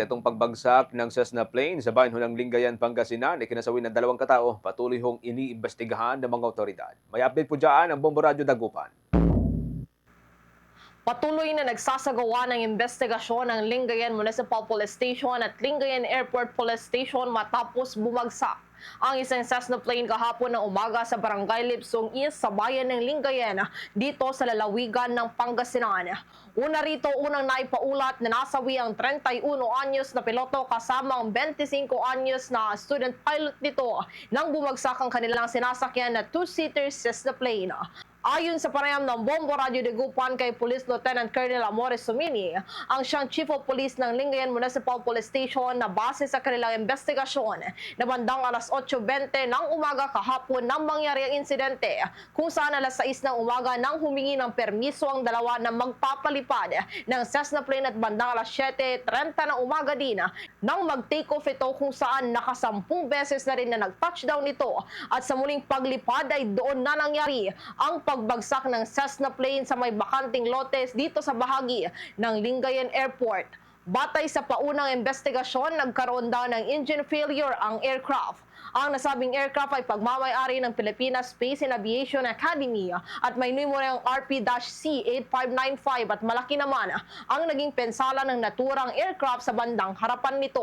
Itong pagbagsak ng Cessna plane sa bayan ng Lingayen, Pangasinan ay kinasawi ng 2 katao. Patuloy hong iniimbestigahan ng mga otoridad. May update po dyan ang Bombo Radyo Dagupan. Patuloy na nagsasagawa ng investigasyon ng Lingayen Municipal Police Station at Lingayen Airport Police Station matapos bumagsak ang isang Cessna plane kahapon ng umaga sa Barangay Lipsong East sa bayan ng Lingayen dito sa lalawigan ng Pangasinan. Una rito, unang naipaulat na nasawi ang 31 anyos na piloto kasama ang 25 anyos na student pilot nito nang bumagsak ang kanilang sinasakyan na two-seater Cessna plane. Ayon sa panayam ng Bombo Radyo Dagupan kay Police Lieutenant Colonel Amores Sumini, ang siyang Chief of Police ng Lingayen Municipal Police Station na base sa kanilang investigasyon na bandang alas 8:20 ng umaga kahapon nang mangyari ang insidente kung saan alas 6 ng umaga nang humingi ng permiso ang dalawa na magpapalipad ng Cessna plane at bandang alas 7:30 ng umaga din nang mag-take off ito kung saan nakasampung beses na rin na nag-touchdown ito at sa muling paglipad ay doon na nangyari ang pagbagsak ng Cessna plane sa may bakanting lotes dito sa bahagi ng Lingayen Airport. Batay sa paunang investigasyon, nagkaroon daw ng engine failure ang aircraft. Ang nasabing aircraft ay pagmamay-ari ng Pilipinas Space and Aviation Academy at may numerong RP-C8595 at malaki naman ang naging pensala ng naturang aircraft sa bandang harapan nito.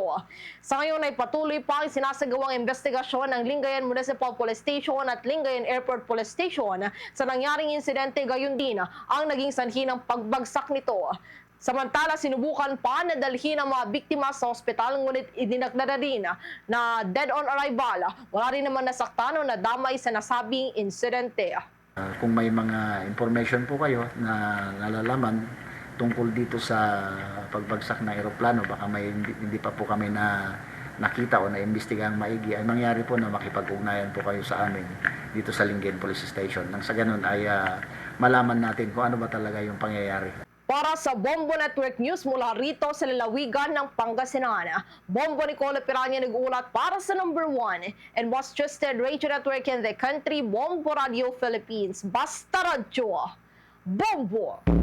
Sa ngayon ay patuloy pa ang sinasagawang investigasyon ng Lingayen Municipal Police Station at Lingayen Airport Police Station sa nangyaring insidente, gayon din ang naging sanhi ng pagbagsak nito. Samantala, sinubukan pa na dalhin ang mga biktima sa ospital, ngunit idineklara rin na dead on arrival. Wala rin naman nasaktan o nadamay sa nasabing insidente. Kung may mga information po kayo na nalalaman tungkol dito sa pagbagsak ng eroplano, baka may hindi pa po kami nakita o naimbestigang maigi, ay mangyari po na makipag-ugnayan po kayo sa amin dito sa Lingayen Police Station. Nang sa ganun ay malaman natin kung ano ba talaga yung pangyayari. Para sa Bombo Network News mula rito sa lalawigan ng Pangasinan, Bombo Nicole Piranya nag-uulat para sa number 1 and most trusted radio network in the country, Bombo Radio Philippines. Basta Radyo, Bombo!